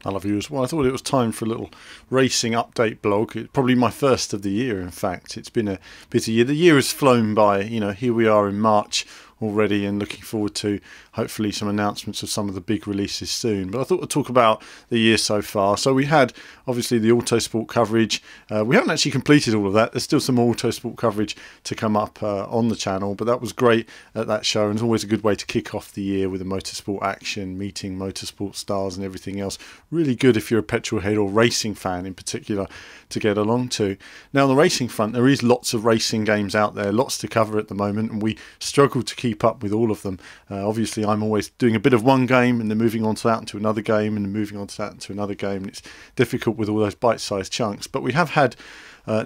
I love you as well. I thought it was time for a little racing update blog. It's probably my first of the year, in fact. It's been a busy year. The year has flown by. You know, here we are in March already and looking forward to hopefully some announcements of some of the big releases soon. But I thought we'd talk about the year so far. So we had obviously the Autosport coverage. We haven't actually completed all of that. There's still some more Autosport coverage to come up on the channel, but that was great at that show, and it's always a good way to kick off the year with the motorsport action, meeting motorsport stars and everything else. Really good if you're a petrol head or racing fan in particular to get along to. Now on the racing front, there is lots of racing games out there, lots to cover at the moment, and we struggle to keep up with all of them. Obviously I'm always doing a bit of one game and then moving on to that into another game and then moving on to that into another game, and it's difficult with all those bite-sized chunks. But we have had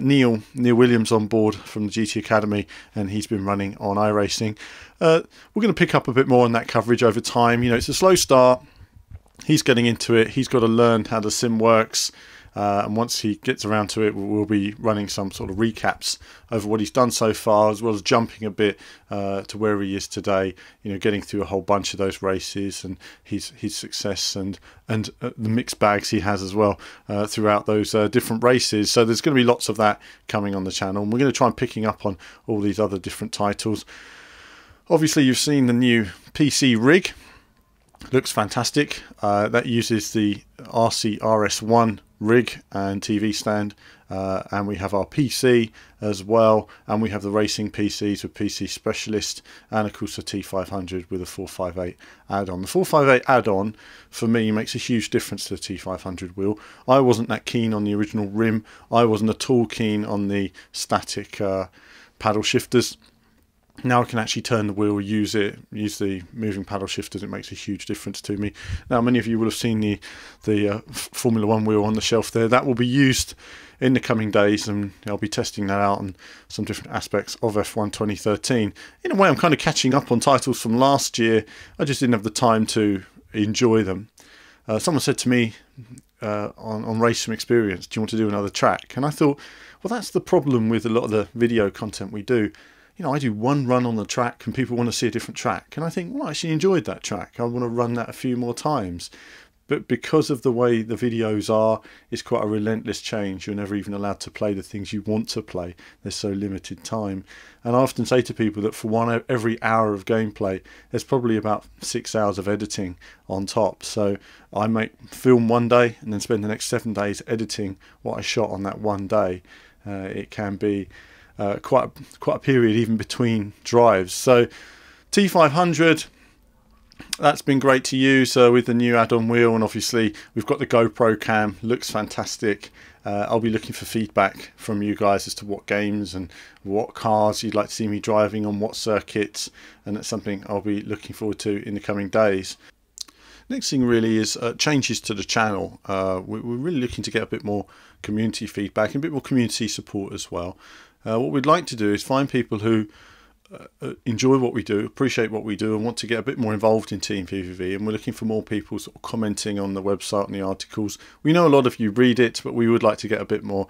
Neil Williams on board from the GT Academy, and he's been running on iRacing. We're going to pick up a bit more on that coverage over time. You know, it's a slow start. He's getting into it. He's got to learn how the sim works. And once he gets around to it, we'll be running some sort of recaps over what he's done so far, as well as jumping a bit to where he is today. You know, getting through a whole bunch of those races and his success and the mixed bags he has as well throughout those different races. So there's going to be lots of that coming on the channel, and we're going to try and picking up on all these other different titles. Obviously, you've seen the new PC rig. Looks fantastic. That uses the RC RS1 rig and TV stand, and we have our PC as well, and we have the racing PCs with PC Specialist, and of course the T500 with a 458 add-on. The 458 add-on for me makes a huge difference to the T500 wheel. I wasn't that keen on the original rim. I wasn't at all keen on the static paddle shifters. Now I can actually turn the wheel, use the moving paddle shifters. It makes a huge difference to me. Now many of you will have seen the Formula 1 wheel on the shelf there. That will be used in the coming days, and I'll be testing that out on some different aspects of F1 2013. In a way, I'm kind of catching up on titles from last year. I just didn't have the time to enjoy them. Someone said to me on Race Sim Experience, do you want to do another track? And I thought, well, that's the problem with a lot of the video content we do. You know, I do one run on the track and people want to see a different track. And I think, well, I actually enjoyed that track. I want to run that a few more times. But because of the way the videos are, it's quite a relentless change. You're never even allowed to play the things you want to play. There's so limited time. And I often say to people that for every hour of gameplay, there's probably about 6 hours of editing on top. So I might film one day and then spend the next 7 days editing what I shot on that one day. It can be quite a period even between drives. So T500, that's been great to use with the new add-on wheel, and obviously we've got the GoPro cam. Looks fantastic. I'll be looking for feedback from you guys as to what games and what cars you'd like to see me driving on what circuits, and that's something I'll be looking forward to in the coming days. Next thing really is changes to the channel. We're really looking to get a bit more community feedback and a bit more community support as well. What we'd like to do is find people who enjoy what we do, appreciate what we do, and want to get a bit more involved in Team PVV, and we're looking for more people sort of commenting on the website and the articles. We know a lot of you read it, but we would like to get a bit more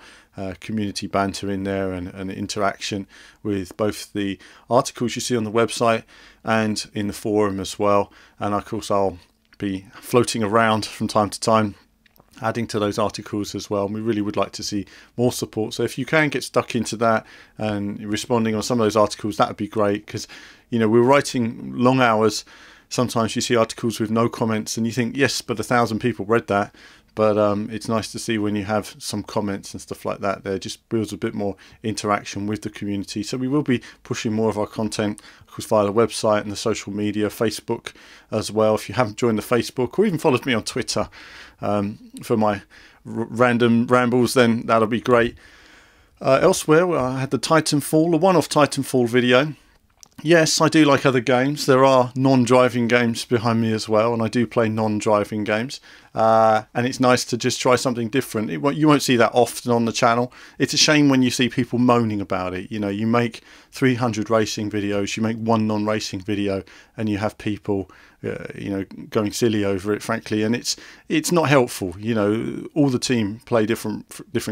community banter in there and interaction with both the articles you see on the website and in the forum as well. And of course I'll be floating around from time to time adding to those articles as well, and we really would like to see more support. So if you can get stuck into that and responding on some of those articles, that would be great, because you know, we're writing long hours. Sometimes you see articles with no comments and you think, yes, but 1,000 people read that. But it's nice to see when you have some comments and stuff like that. There just builds a bit more interaction with the community. So we will be pushing more of our content, of course, via the website and the social media, Facebook as well. If you haven't joined the Facebook or even followed me on Twitter for my random rambles, then that'll be great. Elsewhere, I had the Titanfall, a one-off Titanfall video. Yes, I do like other games. There are non-driving games behind me as well, and I do play non-driving games. And it's nice to just try something different. You won't see that often on the channel. It's a shame when you see people moaning about it. You know, you make 300 racing videos, you make one non-racing video, and you have people, you know, going silly over it, frankly. And it's not helpful. You know, all the team play different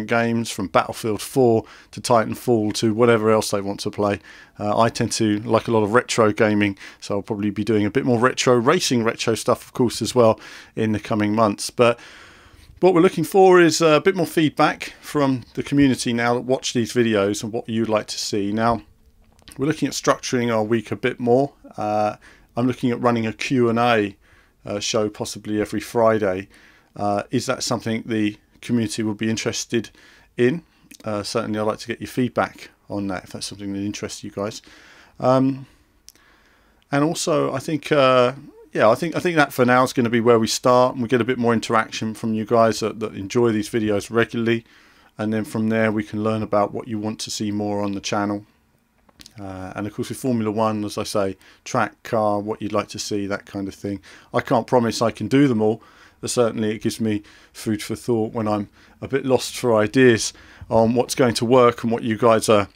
games, from Battlefield 4 to Titanfall to whatever else they want to play. I tend to like a lot of retro gaming, so I'll probably be doing a bit more retro stuff, of course, as well in the coming months. But What we're looking for is a bit more feedback from the community now that watch these videos and what you'd like to see. Now, we're looking at structuring our week a bit more. I'm looking at running a Q&A show possibly every Friday. Is that something the community would be interested in? Certainly I'd like to get your feedback on that if that's something that interests you guys. And also I think I think that for now is going to be where we start, and we get a bit more interaction from you guys that enjoy these videos regularly, and then from there we can learn about what you want to see more on the channel. And of course with Formula One, as I say, track, car, what you'd like to see, that kind of thing. I can't promise I can do them all, but certainly it gives me food for thought when I'm a bit lost for ideas on what's going to work and what you guys are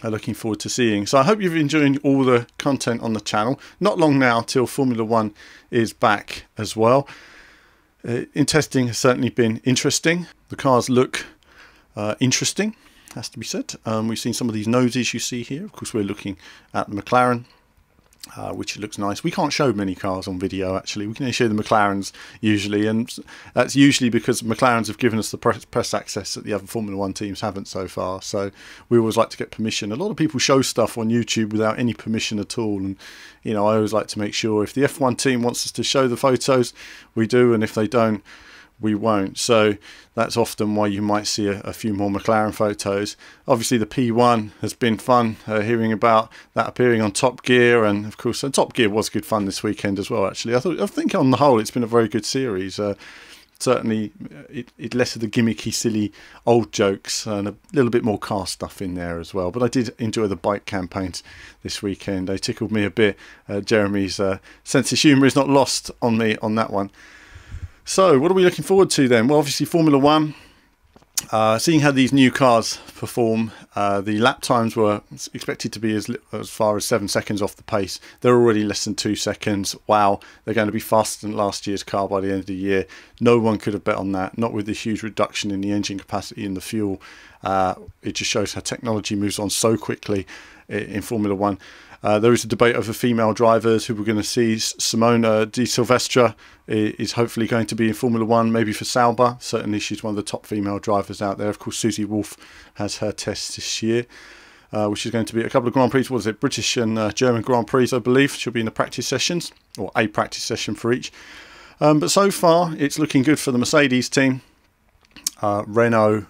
looking forward to seeing. So I hope you've enjoyed all the content on the channel. Not long now till Formula One is back as well. In testing has certainly been interesting. The cars look interesting, has to be said. We've seen some of these noses you see here. Of course we're looking at the McLaren, which looks nice. We can't show many cars on video actually. We can only show the McLarens usually, and that's usually because McLarens have given us the press access that the other Formula One teams haven't so far. So we always like to get permission. A lot of people show stuff on YouTube without any permission at all, and you know, I always like to make sure if the F1 team wants us to show the photos, we do, and if they don't, we won't. So that's often why you might see a few more McLaren photos. Obviously the P1 has been fun, hearing about that appearing on Top Gear, and of course Top Gear was good fun this weekend as well actually. I think on the whole it's been a very good series. Certainly it less of the gimmicky silly old jokes and a little bit more car stuff in there as well. But I did enjoy the bike campaigns this weekend. They tickled me a bit. Jeremy's sense of humour is not lost on me on that one. So what are we looking forward to then? Well, obviously Formula One, seeing how these new cars perform. The lap times were expected to be as far as 7 seconds off the pace. They're already less than 2 seconds. Wow, they're going to be faster than last year's car by the end of the year. No one could have bet on that, not with the huge reduction in the engine capacity and the fuel. It just shows how technology moves on so quickly in Formula One. There is a debate over female drivers who we're going to see. Simona Di Silvestre is hopefully going to be in Formula One, maybe for Sauber. Certainly she's one of the top female drivers out there. Of course, Susie Wolff has her test this year, which is going to be a couple of Grand Prix. What is it? British and German Grand Prix, I believe. She'll be in the practice sessions, or a practice session for each. But so far, it's looking good for the Mercedes team. Renault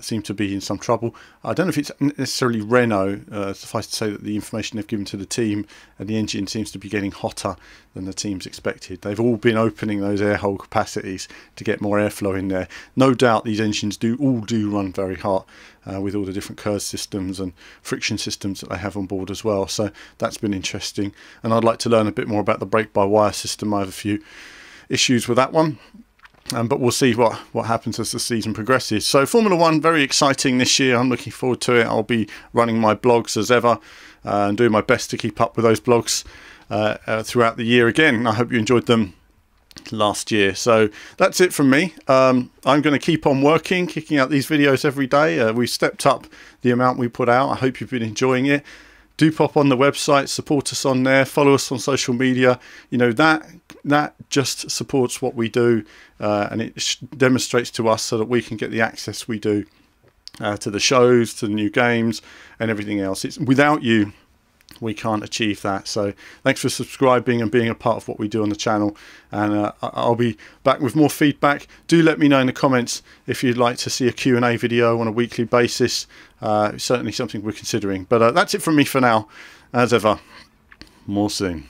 seem to be in some trouble. I don't know if it's necessarily Renault. Suffice to say that the information they've given to the team and the engine seems to be getting hotter than the teams expected. They've all been opening those air hole capacities to get more airflow in there. No doubt these engines do run very hot with all the different curve systems and friction systems that they have on board as well. So that's been interesting, and I'd like to learn a bit more about the brake-by-wire system. I have a few issues with that one. But we'll see what happens as the season progresses. So Formula One, very exciting this year. I'm looking forward to it. I'll be running my blogs as ever and doing my best to keep up with those blogs throughout the year again. I hope you enjoyed them last year. So that's it from me. I'm going to keep on working, kicking out these videos every day. We've stepped up the amount we put out. I hope you've been enjoying it. Do pop on the website, support us on there, follow us on social media. You know, that just supports what we do, and it demonstrates to us so that we can get the access we do to the shows, to the new games and everything else. It's without you we can't achieve that. So thanks for subscribing and being a part of what we do on the channel, and I'll be back with more feedback. Do let me know in the comments if you'd like to see a Q&A video on a weekly basis. Certainly something we're considering, but that's it from me for now. As ever, more soon.